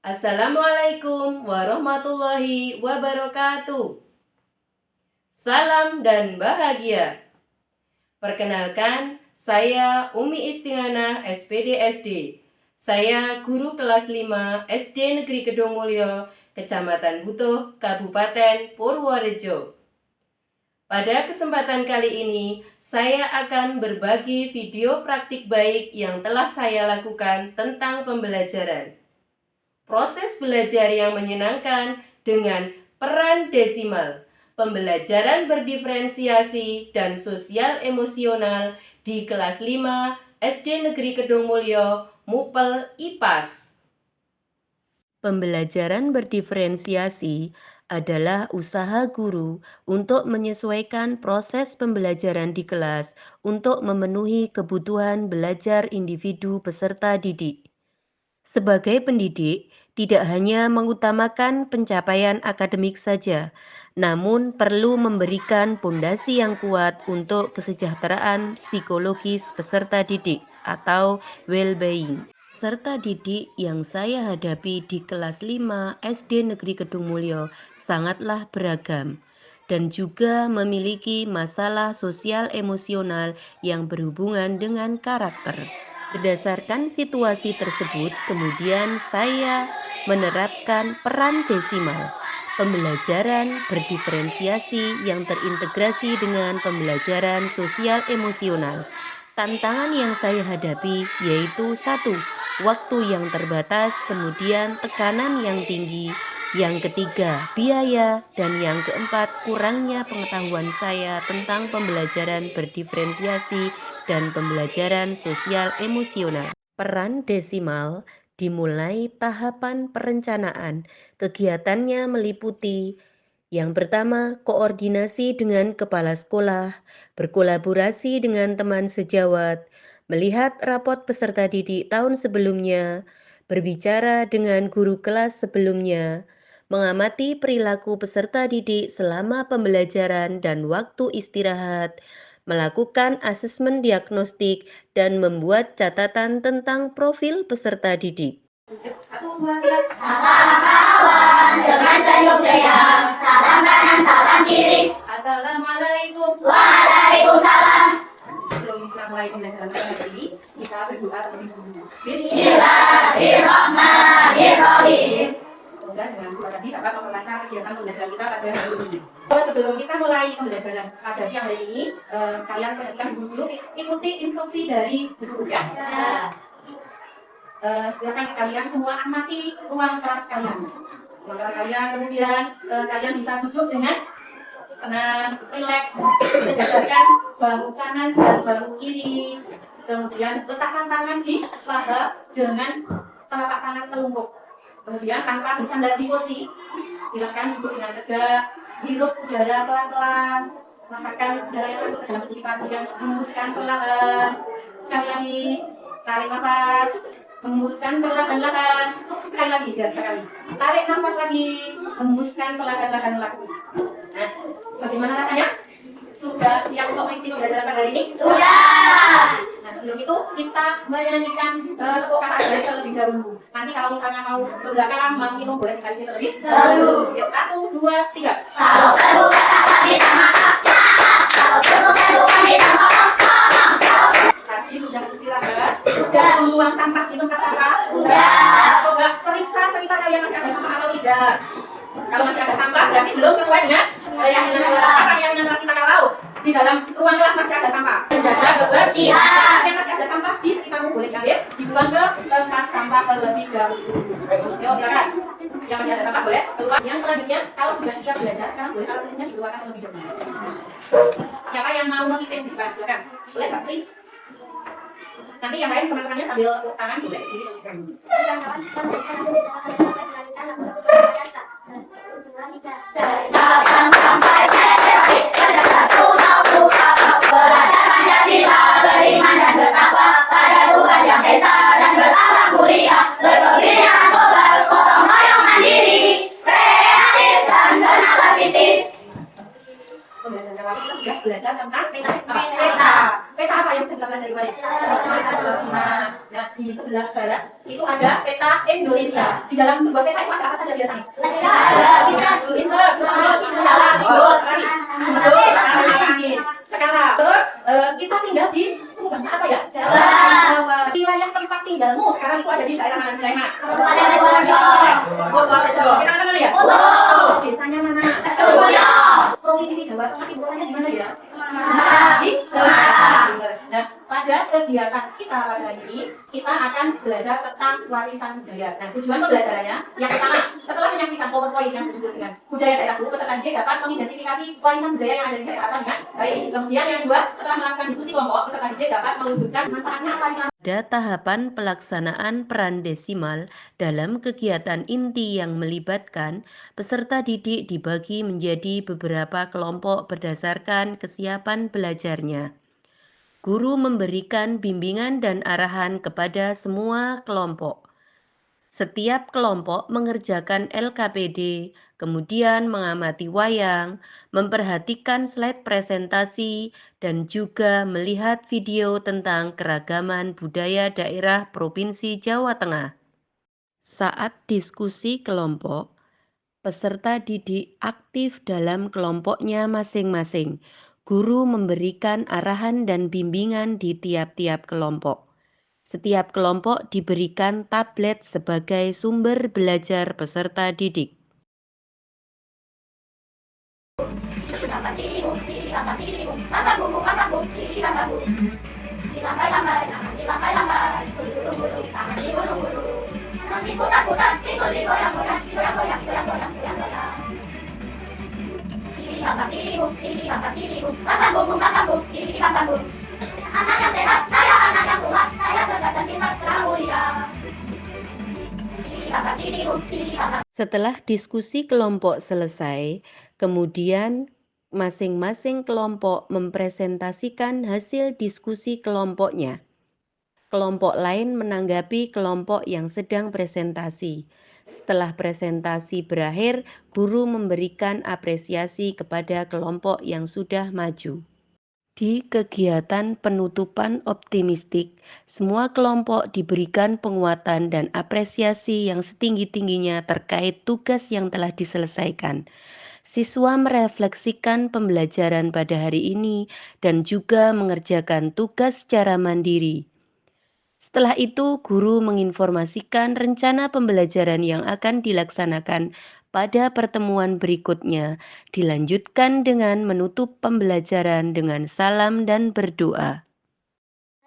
Assalamualaikum warahmatullahi wabarakatuh. Salam dan bahagia. Perkenalkan, saya Umi Istingana SPD SD. Saya guru kelas 5 SD Negeri Kedungmulyo, Kecamatan Butuh, Kabupaten Purworejo. Pada kesempatan kali ini, saya akan berbagi video praktik baik yang telah saya lakukan tentang pembelajaran. Proses belajar yang menyenangkan dengan peran desimal, pembelajaran berdiferensiasi dan sosial emosional di kelas 5 SD Negeri Kedungmulyo, Mupel IPAS. Pembelajaran berdiferensiasi adalah usaha guru untuk menyesuaikan proses pembelajaran di kelas untuk memenuhi kebutuhan belajar individu peserta didik. Sebagai pendidik, tidak hanya mengutamakan pencapaian akademik saja, namun perlu memberikan pondasi yang kuat untuk kesejahteraan psikologis peserta didik atau well-being. Peserta didik yang saya hadapi di kelas 5 SD Negeri Kedungmulyo sangatlah beragam dan juga memiliki masalah sosial emosional yang berhubungan dengan karakter. Berdasarkan situasi tersebut, kemudian saya menerapkan peran desimal, pembelajaran berdiferensiasi yang terintegrasi dengan pembelajaran sosial emosional. Tantangan yang saya hadapi yaitu 1. Waktu yang terbatas, kemudian tekanan yang tinggi, yang ketiga, biaya, dan yang keempat, kurangnya pengetahuan saya tentang pembelajaran berdiferensiasi dan pembelajaran sosial emosional. Peran desimal dimulai tahapan perencanaan. Kegiatannya meliputi yang pertama, koordinasi dengan kepala sekolah, berkolaborasi dengan teman sejawat, melihat rapot peserta didik tahun sebelumnya, berbicara dengan guru kelas sebelumnya, mengamati perilaku peserta didik selama pembelajaran dan waktu istirahat, melakukan asesmen diagnostik, dan membuat catatan tentang profil peserta didik. Salam kawan dengan senyum ceria, salam kanan salam kiri. Assalamualaikum. Waalaikumsalam. Sebelum kita mulai pembelajaran hari ini, kita berdoa terlebih dahulu. Bismillahirrahmanirrahim. Semoga dengan doa tadi dapat memperlancar kegiatan pembelajaran kita pada hari ini. Sebelum kita mulai pembelajaran pada siang hari ini, kalian perhatikan dulu, ikuti instruksi dari guru ya. Silakan kalian semua amati ruang kelas kalian. Ruang kelas kalian, kemudian kalian bisa duduk dengan tenang, rileks, sejajarkan bahu kanan dan bahu kiri. Kemudian letakkan tangan di paha dengan telapak tangan telungkup. Kemudian tanpa bersandar di kursi, silakan duduk dengan tegak, hirup udara pelan-pelan, rasakan udara yang masuk ke dalam tubuh kita, kemudian hembuskan perlahan. Sekali lagi, tarik nafas, hembuskan perlahan-lahan. Sekali lagi, tiga kali. Tarik nafas lagi, hembuskan perlahan-lahan lagi. Nah, bagaimana rasanya? Sudah siap untuk mengikuti pembelajaran pada hari ini? Sudah. Nah, sebelum itu kita menyanyikan tepuk kata baik terlebih dahulu. Nanti kalau misalnya mau ke belakang, mau minum, boleh kita isi terlebih dahulu. 1, 2, 3. Kalau perlu kata minta maaf, kalau perlu bukan minta maaf. Tadi sudah istirahat, sudah membuang sampah di tempat sampah. Sudah. Coba periksa sekitar kalian masih ada sampah atau tidak. Kalau masih ada sampah, berarti belum sesuai dengan keyakinan kita. Kalau di dalam ruang kelas masih ada sampah, menjaga kebersihan. Yang masih ada sampah di sekitarmu boleh diambil, dibuang ke tempat sampah terlebih dahulu. Yuk, silakan. Yang masih ada sampah boleh keluar. Yang selanjutnya, kalau sudah siap belajar, sekarang boleh alat tulisnya dikeluarkan terlebih dahulu. Siapa yang mau mengirim di depan, silakan. Boleh nggak, print? Nanti yang lain teman-temannya sambil tepuk tangan boleh. Sabang sampai Merauke, pada satu mau belajar Pancasila, beriman dan bertakwa pada Tuhan yang Esa, dan berakhlak mulia, berpemikiran global, gotong royong mandiri, kreatif dan bernalar kritis. Pembelajaran awal kita sudah belajar tentang peta. Peta apa yang kita belajar dari mana? Nah, di sebelah barat itu ada peta Indonesia. Di dalam sebuah peta itu ada apa saja biasanya? Insert, salah, tidur, angin. Sekarang, terus kita tinggal di suku bangsa apa ya? Jawa. Wilayah tempat tinggalmu sekarang itu ada di daerah mana? Sulaiman. Purworejo. Kita mana ya? Desanya mana? Provinsi Jawa Tengah ibu kotanya di mana ya? Di Semarang. Nah, pada kegiatan kita pada hari ini, kita akan belajar tentang warisan budaya. Nah, tujuan pembelajarannya yang pertama, setelah menyaksikan PowerPoint yang berjudul dengan budaya daerahku, peserta didik dapat mengidentifikasi warisan budaya yang ada di daerah apa dengan baik. Kemudian yang kedua, setelah melakukan diskusi kelompok, peserta didik dapat mewujudkan manfaatnya apa di Pada tahapan pelaksanaan peran desimal dalam kegiatan inti yang melibatkan, peserta didik dibagi menjadi beberapa kelompok berdasarkan kesiapan belajarnya. Guru memberikan bimbingan dan arahan kepada semua kelompok. Setiap kelompok mengerjakan LKPD, kemudian mengamati wayang, memperhatikan slide presentasi, dan juga melihat video tentang keragaman budaya daerah Provinsi Jawa Tengah. Saat diskusi kelompok, peserta didik aktif dalam kelompoknya masing-masing. Guru memberikan arahan dan bimbingan di tiap-tiap kelompok. Setiap kelompok diberikan tablet sebagai sumber belajar peserta didik. Anak yang sehat, saya anak yang kuat, saya cerdas dan pintar, terang mulia. Setelah diskusi kelompok selesai, kemudian masing-masing kelompok mempresentasikan hasil diskusi kelompoknya. Kelompok lain menanggapi kelompok yang sedang presentasi. Setelah presentasi berakhir, guru memberikan apresiasi kepada kelompok yang sudah maju. Di kegiatan penutupan optimistik, semua kelompok diberikan penguatan dan apresiasi yang setinggi-tingginya terkait tugas yang telah diselesaikan. Siswa merefleksikan pembelajaran pada hari ini dan juga mengerjakan tugas secara mandiri. Setelah itu, guru menginformasikan rencana pembelajaran yang akan dilaksanakan pada pertemuan berikutnya, dilanjutkan dengan menutup pembelajaran dengan salam dan berdoa.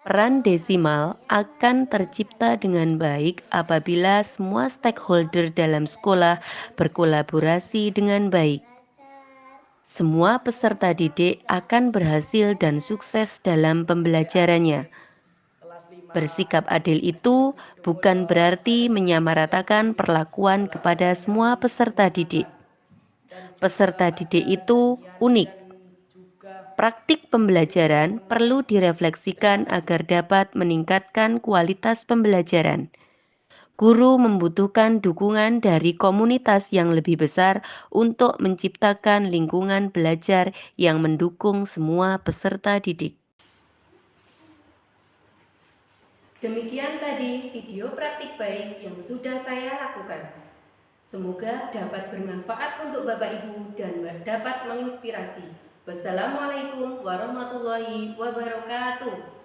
Peran desimal akan tercipta dengan baik apabila semua stakeholder dalam sekolah berkolaborasi dengan baik. Semua peserta didik akan berhasil dan sukses dalam pembelajarannya. Bersikap adil itu bukan berarti menyamaratakan perlakuan kepada semua peserta didik. Peserta didik itu unik. Praktik pembelajaran perlu direfleksikan agar dapat meningkatkan kualitas pembelajaran. Guru membutuhkan dukungan dari komunitas yang lebih besar untuk menciptakan lingkungan belajar yang mendukung semua peserta didik. Demikian tadi video praktik baik yang sudah saya lakukan. Semoga dapat bermanfaat untuk Bapak Ibu dan dapat menginspirasi. Wassalamualaikum warahmatullahi wabarakatuh.